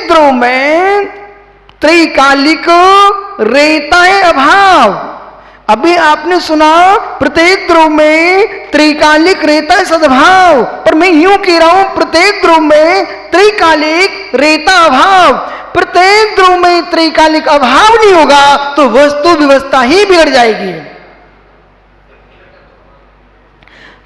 ध्रुव में त्रैकालिक रहता है अभाव। अभी आपने सुना प्रत्येक ध्रुव में त्रैकालिक रहता है सद्भाव, पर मैं यूं कह रहा हूं प्रत्येक ध्रुव में त्रैकालिक रहता अभाव। प्रत्येक ध्रुव में त्रैकालिक अभाव नहीं होगा तो वस्तु व्यवस्था ही बिगड़ जाएगी।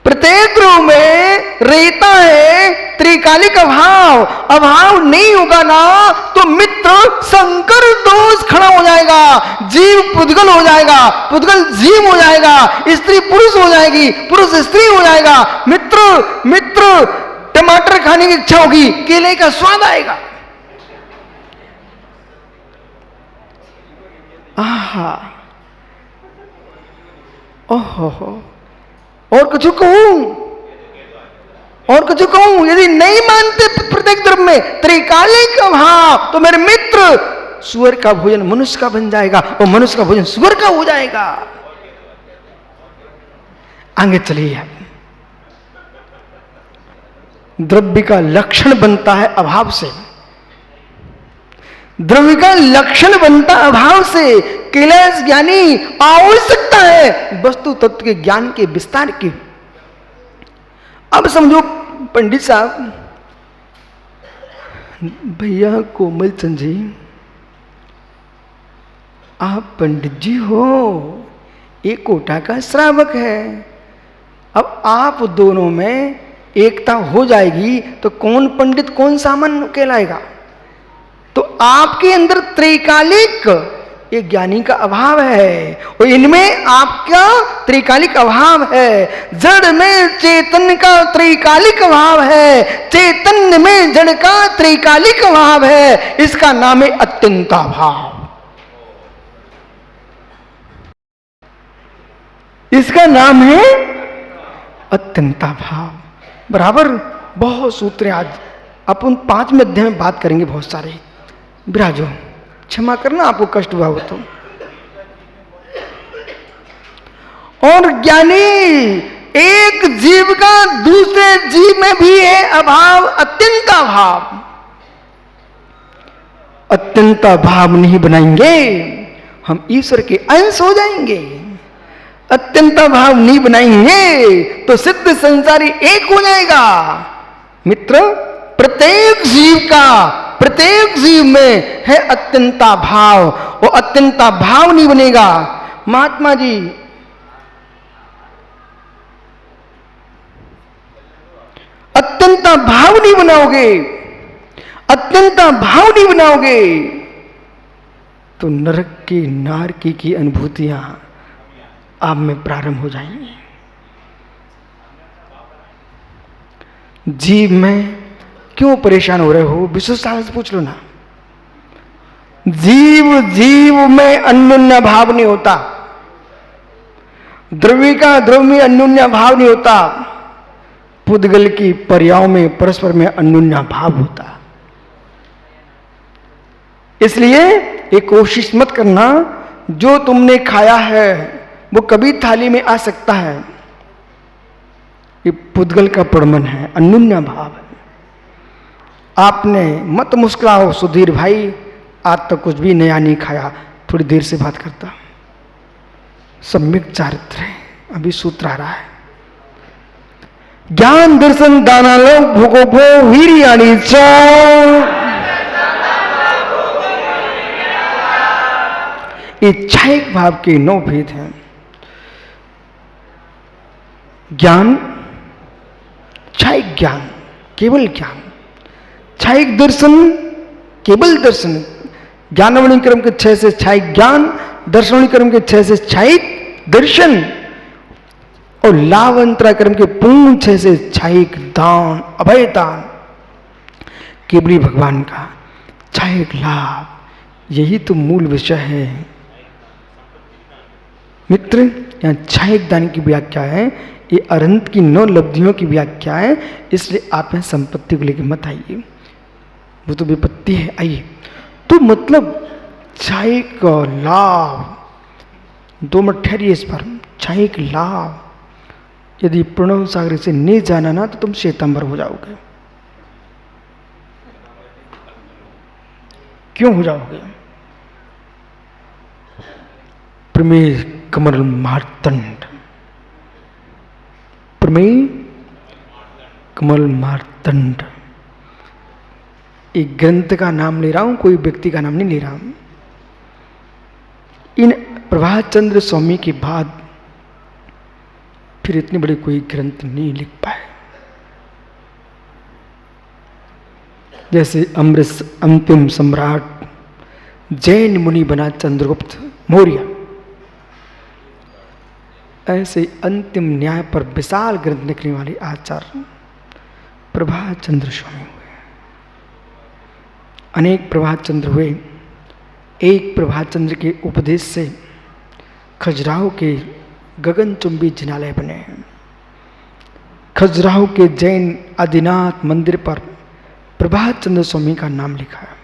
प्रत्येक ध्रुव में रहता है त्रिकालिक अभाव, अभाव नहीं होगा ना तो मित्र संकर दोष खड़ा हो जाएगा, जीव पुद्गल हो जाएगा, पुद्गल जीव हो जाएगा, स्त्री पुरुष हो जाएगी, पुरुष स्त्री हो जाएगा। मित्र टमाटर खाने की इच्छा होगी, केले का स्वाद आएगा। आहा, ओहो, और कुछ कहूं, यदि नहीं मानते प्रत्येक ध्रुव में त्रिकालिक अभाव तो मेरे मित्र सुअर का भोजन मनुष्य का बन जाएगा और मनुष्य का भोजन सुअर का हो जाएगा। आगे चलिए, द्रव्य का लक्षण बनता है अभाव से, द्रव्य का लक्षण बनता अभाव से। कैलाश ज्ञानी आवश्यकता है वस्तु तत्व के ज्ञान के विस्तार की। अब समझो पंडित साहब, भैया कोमल चंद जी, आप पंडित जी हो, एक कोटा का श्रावक है। अब आप दोनों में एकता हो जाएगी तो कौन पंडित कौन सामान्य कहलाएगा। तो आपके अंदर त्रैकालिक एक ज्ञानी का अभाव है और इनमें आपका त्रैकालिक अभाव है। जड़ में चेतन का त्रैकालिक अभाव है, चैतन्य में जड़ का त्रैकालिक अभाव है। इसका नाम है अत्यंताभाव। इसका नाम है अत्यंताभाव। बराबर बहुत सूत्र आज अपन 5वें अध्याय में बात करेंगे बहुत सारे। विराजो, क्षमा करना आपको कष्ट हुआ हो तो। और ज्ञानी एक जीव का दूसरे जीव में भी है अभाव, अत्यंताभाव। अत्यंताभाव नहीं बनाएंगे हम ईश्वर के अंश हो जाएंगे। अत्यंताभाव नहीं बनाएंगे तो सिद्ध संसारी एक हो जाएगा। मित्र, प्रत्येक जीव में है अत्यंता भाव, वो अत्यंता भाव नहीं बनेगा। महात्मा जी, अत्यंता भाव नहीं बनाओगे, अत्यंता भाव नहीं बनाओगे तो नरक की नारकी की अनुभूतियां आप में प्रारंभ हो जाएंगी। जीव में क्यों परेशान हो रहे हो, विश्व साहब से पूछ लो ना। जीव में अन्योन्य भाव नहीं होता, द्रव्य का द्रव्य में अन्योन्य भाव नहीं होता, पुद्गल की पर्यायों में परस्पर में अन्योन्य भाव होता। इसलिए एक कोशिश मत करना, जो तुमने खाया है वो कभी थाली में आ सकता है। ये पुद्गल का प्रमाण है, अन्योन्य भाव है। आपने मत मुस्कुराओ सुधीर भाई, आज तक कुछ भी नया नहीं खाया, थोड़ी देर से बात करता। सम्यक चारित्र है, अभी सूत्र आ रहा है। ज्ञान दर्शन दानालो भोगोपो वीर्याणि च, इच्छाइक भाव के 9 भेद हैं। ज्ञान, क्षयिक ज्ञान, केवल ज्ञान, क्षयिक दर्शन, केवल दर्शन। ज्ञानवणी क्रम के 6 से क्षयिक ज्ञान, दर्शनवणी क्रम के 6 से क्षयिक दर्शन और लाभंतरा क्रम के पूर्ण 6 से क्षयिक दान, अभय दान, केवली भगवान का क्षयिक लाभ। यही तो मूल विषय है मित्र। यहाँ क्षयिक दान की व्याख्या है, ये अनंत की 9 लब्धियों की व्याख्या है। इसलिए आप यहाँ संपत्ति को लेकर मत आइए, वो तो विपत्ति है। आइए, तो मतलब क्षयिक लाभ, 2 मिनट ठहरिए इस पर। क्षयिक लाभ, यदि प्रणव सागर से नहीं जाना ना तो तुम श्वेतांबर हो जाओगे। क्यों हो जाओगे? प्रमेय कमल मार्तंड, प्रमेय कमल मार्तंड, एक ग्रंथ का नाम ले रहा हूं, कोई व्यक्ति का नाम नहीं ले रहा हूं। इन प्रभात चंद्र स्वामी के बाद फिर इतने बड़े कोई ग्रंथ नहीं लिख पाए। जैसे अमृत अंतिम सम्राट जैन मुनि बना चंद्रगुप्त मौर्य, ऐसे अंतिम न्याय पर विशाल ग्रंथ लिखने वाले आचार्य प्रभात चंद्र स्वामी हुए। अनेक प्रभात चंद्र हुए। एक प्रभात चंद्र के उपदेश से खजुराहो के गगनचुंबी जिनालय बने हैं। खजुराहो के जैन आदिनाथ मंदिर पर प्रभात चंद्र स्वामी का नाम लिखा है।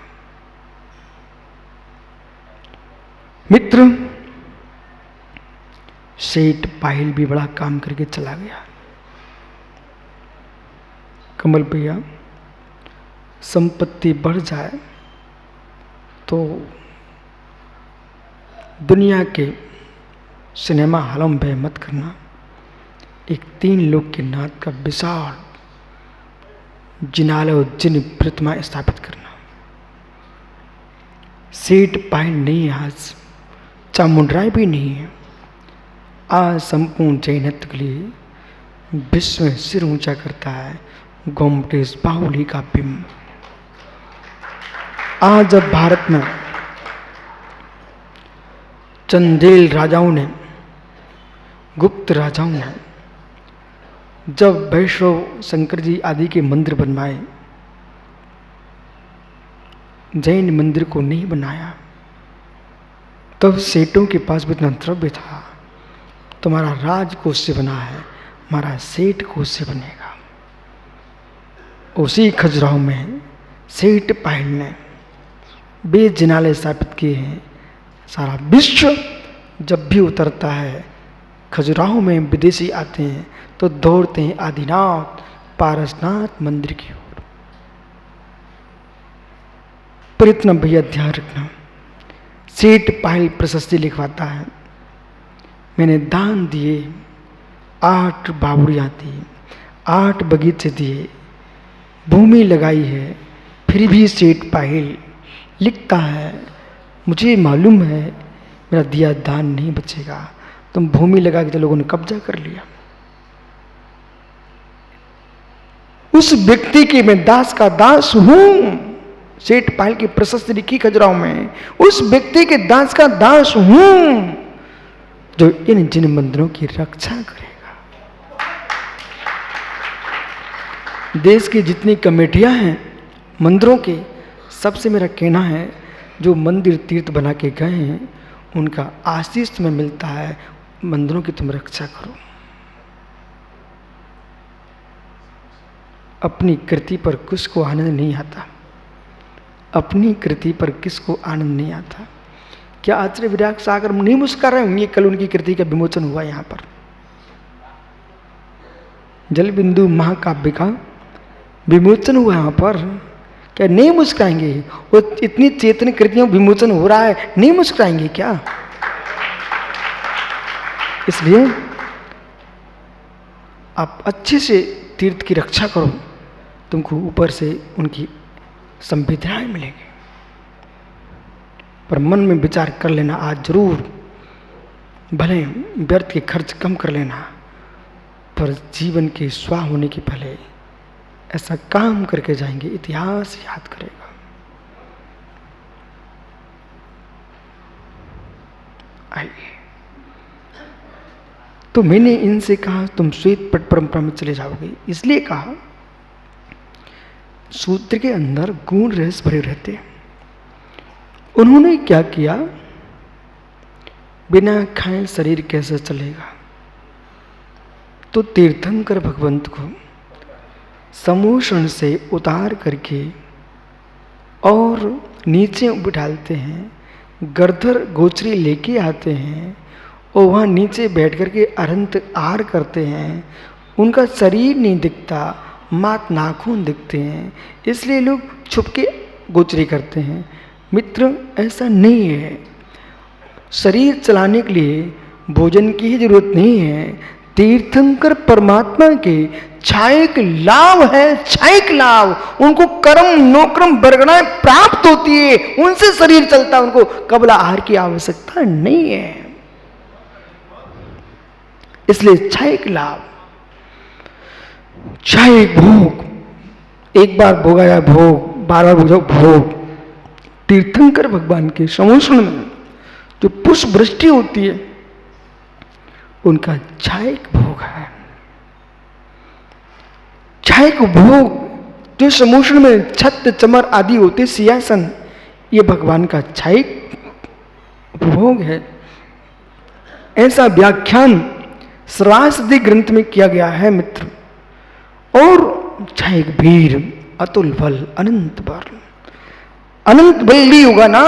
मित्र, सेठ पाहिल भी बड़ा काम करके चला गया। कमल भैया, संपत्ति बढ़ जाए तो दुनिया के सिनेमा हॉलों में व्यय मत करना। एक 3 लोक के नाथ का विशाल जिनालय उज्जैन प्रतिमा स्थापित करना। सेठ पाहिल नहीं है आज, चामुंडराय भी नहीं है। आज संपूर्ण जैनत्व के लिए विश्व में सिर ऊंचा करता है गोमटेश बाहुली का बिंब। आज जब भारत में चंदेल राजाओं ने, गुप्त राजाओं ने जब वैष्णव शंकर जी आदि के मंदिर बनवाए, जैन मंदिर को नहीं बनाया, तब सेठों के पास भी इतना द्रव्य था। तुम्हारा राज कोष से बना है, हमारा सेठ कोष से बनेगा। उसी खजुराहो में सेठ पाहिल ने वे जिनालय स्थापित किए हैं। सारा विश्व जब भी उतरता है, खजुराहो में विदेशी आते हैं तो दौड़ते हैं आदिनाथ पारसनाथ मंदिर की ओर। पर इतना भैया ध्यान रखना, सेठ पाहिल प्रशस्ति लिखवाता है, मैंने दान दिए, 8 बावड़ियाँ दी, 8 बगीचे दिए, भूमि लगाई है, फिर भी सेठ पाहिल लिखता है, मुझे मालूम है मेरा दिया दान नहीं बचेगा। तुम भूमि लगा के तो लोगों ने कब्जा कर लिया। उस व्यक्ति के मैं दास का दास हूं। सेठ पाहिल की प्रशस्ति लिखी खजुराहो में, उस व्यक्ति के दास का दास हूं जो इन जिन मंदिरों की रक्षा करेगा। देश की जितनी कमेटियां हैं मंदिरों के, सबसे मेरा कहना है जो मंदिर तीर्थ बना के गए हैं उनका आशीष तुम्हें मिलता है, मंदिरों की तुम रक्षा करो। अपनी कृति पर किसको आनंद नहीं आता, अपनी कृति पर किसको आनंद नहीं आता। क्या आचार्य विराग सागर नहीं मुस्कुरा रहे होंगे? कल उनकी कृति का विमोचन हुआ यहाँ पर, जल बिंदु महाकाव्य का विमोचन हुआ यहाँ पर। क्या नहीं मुस्कुराएंगे? वो इतनी चेतन कृतियों विमोचन हो रहा है, नहीं मुस्कुराएंगे क्या? इसलिए आप अच्छे से तीर्थ की रक्षा करो, तुमको ऊपर से उनकी संवेदनाएं मिलेंगी। पर मन में विचार कर लेना आज जरूर, भले व्यर्थ के खर्च कम कर लेना, पर जीवन के स्वाह होने के पहले ऐसा काम करके जाएंगे, इतिहास याद करेगा। आइए, तो मैंने इनसे कहा तुम श्वेत पट परंपरा में चले जाओगे, इसलिए कहा सूत्र के अंदर गुण रहस्य भरे रहते हैं। उन्होंने क्या किया, बिना खाए शरीर कैसे चलेगा, तो तीर्थंकर भगवंत को समोषण से उतार करके और नीचे बिठालते हैं, गर्धर गोचरी लेके आते हैं और वहाँ नीचे बैठ करके अनंत आहार करते हैं। उनका शरीर नहीं दिखता, मात्र नाखून दिखते हैं, इसलिए लोग छुप के गोचरी करते हैं। मित्र ऐसा नहीं है। शरीर चलाने के लिए भोजन की ही जरूरत नहीं है। तीर्थंकर परमात्मा के छायक लाभ है, छायक लाभ। उनको कर्म नोक्रम बरगणाएं प्राप्त होती है, उनसे शरीर चलता है, उनको कबला आहार की आवश्यकता नहीं है। इसलिए छायक लाभ, छायक भोग, एक बार भोगाया भोग, बार बार भोगा भोग। तीर्थंकर भगवान के समोषण में जो पुष्प वृष्टि होती है उनका छायक भोग है। छायक भोग जो समोषण में छत्र चमर आदि होते सिंहासन, ये भगवान का छायक उपभोग है। ऐसा व्याख्यान श्रावस्ती ग्रंथ में किया गया है मित्र। और छायक वीर अतुल बल अनंत बल, अनंत बल नहीं होगा ना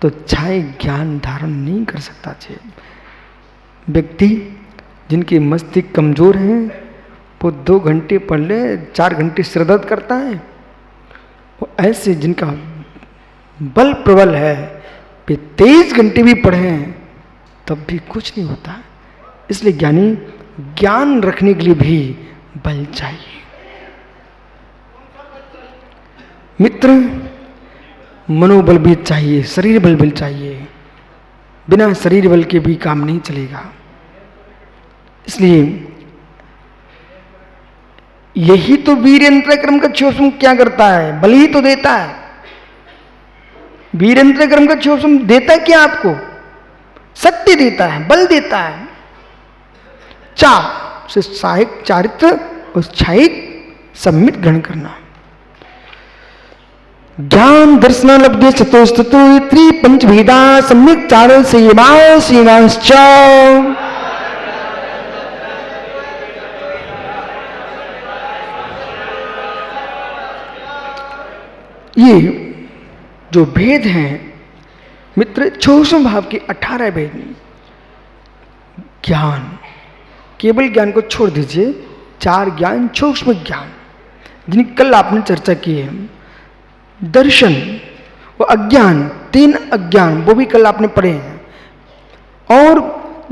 तो छायक ज्ञान धारण नहीं कर सकता। व्यक्ति जिनकी मस्तिष्क कमजोर है वो 2 घंटे पढ़ ले 4 घंटे सिर दर्द करता है। वो ऐसे जिनका बल प्रबल है वे 23 घंटे भी पढ़े तब भी कुछ नहीं होता। इसलिए ज्ञानी ज्ञान रखने के लिए भी बल चाहिए। मित्र मनोबल भी चाहिए, शरीर बल भी चाहिए। बिना शरीर बल के भी काम नहीं चलेगा। इसलिए यही तो वीरेंद्र क्रम का क्षोभम क्या करता है, बल ही तो देता है। वीरेंद्र क्रम का क्षोभम देता क्या आपको? शक्ति देता है, बल देता है। से साहिक चारित्र और छायिक सम्मित ग्रहण करना। ज्ञान दर्शन लब्धे चतुस्तु त्रिपंच भेदा सम्यक चार सीमाश्च। ये जो भेद हैं मित्र, सूक्ष्म भाव के 18 भेद। ज्ञान, केवल ज्ञान को छोड़ दीजिए, 4 ज्ञान सूक्ष्म ज्ञान जिनकी कल आपने चर्चा की है। दर्शन वो अज्ञान, 3 अज्ञान वो भी कल आपने पढ़े हैं। और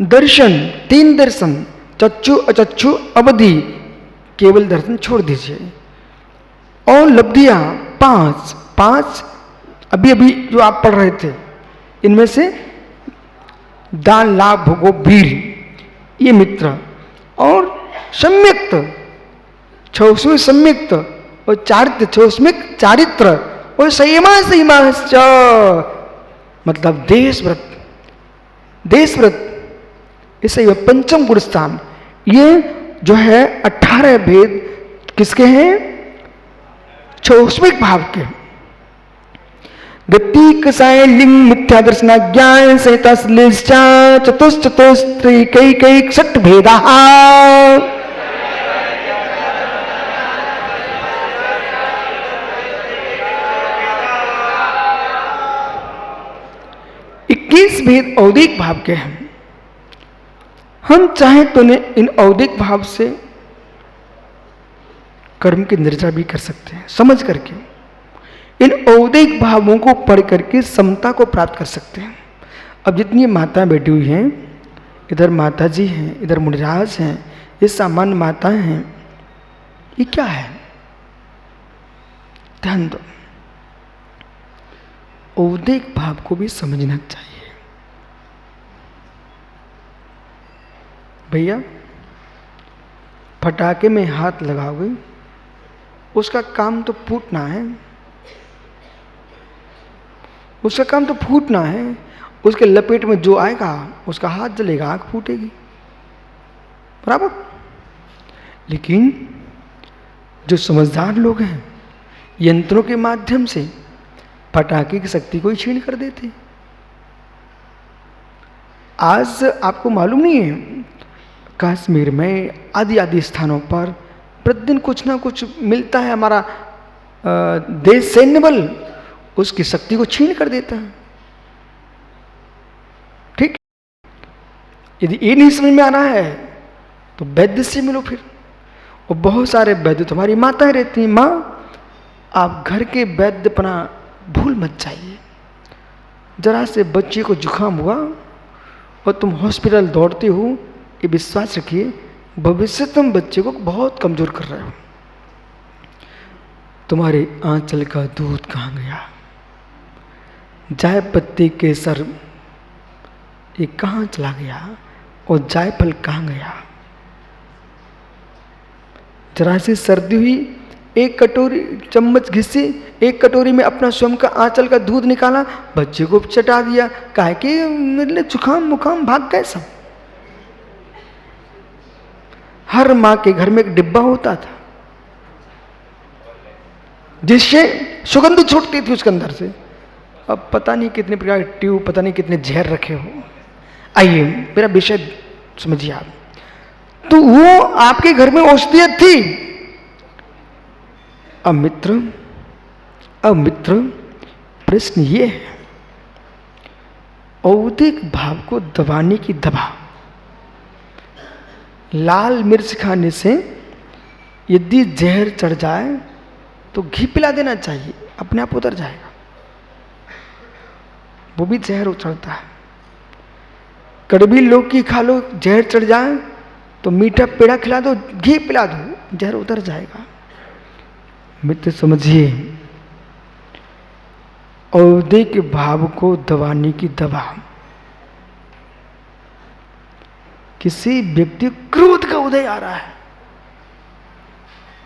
दर्शन 3 दर्शन, चक्षु अचक्षु अवधि, केवल दर्शन छोड़ दीजिए। और लब्धियां 5 अभी अभी जो आप पढ़ रहे थे, इनमें से दान लाभ भोगो वीर, ये मित्र। और सम्यक्त सूक्ष्म सम्यक्त और चारित्र सूक्ष्मिक चारित्र और संयमाश्च मतलब देशव्रत इसे पंचम गुण स्थान। ये जो है 18 भेद किसके हैं? सूक्ष्मिक भाव के। गति कसाय लिंग मिथ्या दर्शना ज्ञान सहिता चतुश्चतुस्त्री कई 6 भेदा। 21 भेद औदिक भाव के हैं। हम चाहें तो इन औदिक भाव से कर्म की निर्जा भी कर सकते हैं, समझ करके इन औदिक भावों को पढ़ करके समता को प्राप्त कर सकते हैं। अब जितनी माताएं बैठी हुई हैं, इधर माता जी हैं, इधर मुनिराज हैं, ये सामान्य माताएं हैं, ये क्या है? ध्यान दो, औदिक भाव को भी समझना चाहिए। भैया पटाखे में हाथ लगाओगे, उसका काम तो फूटना है, उसका काम तो फूटना है। उसके लपेट में जो आएगा उसका हाथ जलेगा, आंख फूटेगी, बराबर। लेकिन जो समझदार लोग हैं, यंत्रों के माध्यम से पटाखे की शक्ति को ही छीन कर देते। आज आपको मालूम नहीं है, कश्मीर में आदि स्थानों पर प्रतिदिन कुछ ना कुछ मिलता है। हमारा देश सैन्य बल उसकी शक्ति को छीन कर देता है। ठीक, यदि ये नहीं समझ में आ रहा है तो वैद्य से मिलो फिर। और बहुत सारे वैद्य तुम्हारी माताएं रहती हैं। माँ, आप घर के वैद्य अपना भूल मत जाइए। जरा से बच्चे को जुकाम हुआ और तुम हॉस्पिटल दौड़ते हो, ये विश्वास रखिए भविष्य तुम बच्चे को बहुत कमजोर कर रहे हो। तुम्हारे आंचल का दूध कहाँ गया, जाय पत्ती केसर ये कहाँ चला गया, और जायफल कहाँ गया। जरा सी सर्दी हुई, एक कटोरी चम्मच घिसी, एक कटोरी में अपना स्वयं का आंचल का दूध निकाला, बच्चे को चटा दिया, काहे कि मेरे जुकाम मुकाम भाग गए सब। हर माँ के घर में एक डिब्बा होता था जिससे सुगंध छूटती थी उसके अंदर से। अब पता नहीं कितने प्रकार के ट्यूब, पता नहीं कितने जहर रखे हो। आइए मेरा विषय समझिए आप। तो वो आपके घर में औषधियत थी। अब मित्र प्रश्न ये है, औदिक भाव को दबाने की दवा। लाल मिर्च खाने से यदि जहर चढ़ जाए तो घी पिला देना चाहिए, अपने आप उतर जाएगा, वो भी जहर चढ़ता है। कड़वी लौकी खा लो, जहर चढ़ जाए तो मीठा पेड़ा खिला दो, घी पिला दो, जहर उतर जाएगा। मित्र समझिए, औदिक भाव को दबाने की दवा। किसी व्यक्ति क्रोध का उदय आ रहा है,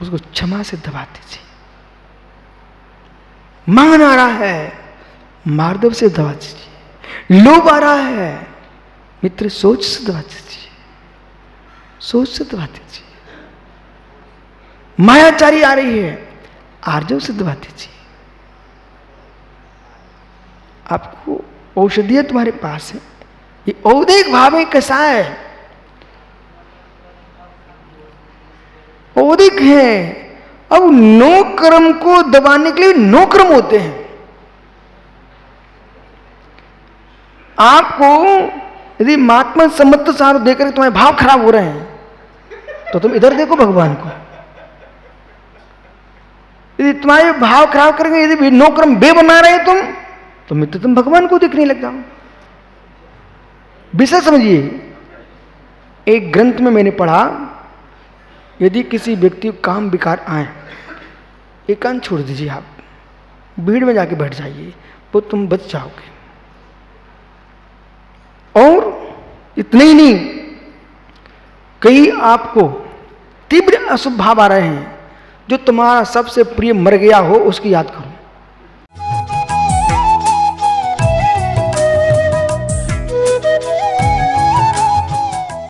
उसको क्षमा से दबा दीजिए। मान आ रहा है, मार्दव से दबा दीजिए। लोभ आ रहा है, मित्र सोच से दबा दीजिए, सोच से दबा दीजिए। मायाचारी आ रही है, आर्जव से दबा दीजिए। आपको औषधियां तुम्हारे पास है। ये औदिक भाव में कैसा है, औदिक है। अब 9 कर्म को दबाने के लिए 9 कर्म होते हैं। आपको यदि महात्मा सम्मत सार देकर तुम्हारे भाव खराब हो रहे हैं तो तुम इधर देखो भगवान को। यदि तुम्हारे भाव खराब करेंगे, यदि 9 कर्म बे बना रहे तुम, तो मित्र तुम भगवान को दिखने लग जाओ। विषय समझिए। एक ग्रंथ में मैंने पढ़ा, यदि किसी व्यक्ति को काम विकार आए, एकांत छोड़ दीजिए, आप भीड़ में जाके बैठ जाइए, वो तुम बच जाओगे। और इतने ही नहीं, कई आपको तीव्र अशुभ भाव आ रहे हैं, जो तुम्हारा सबसे प्रिय मर गया हो उसकी याद करो।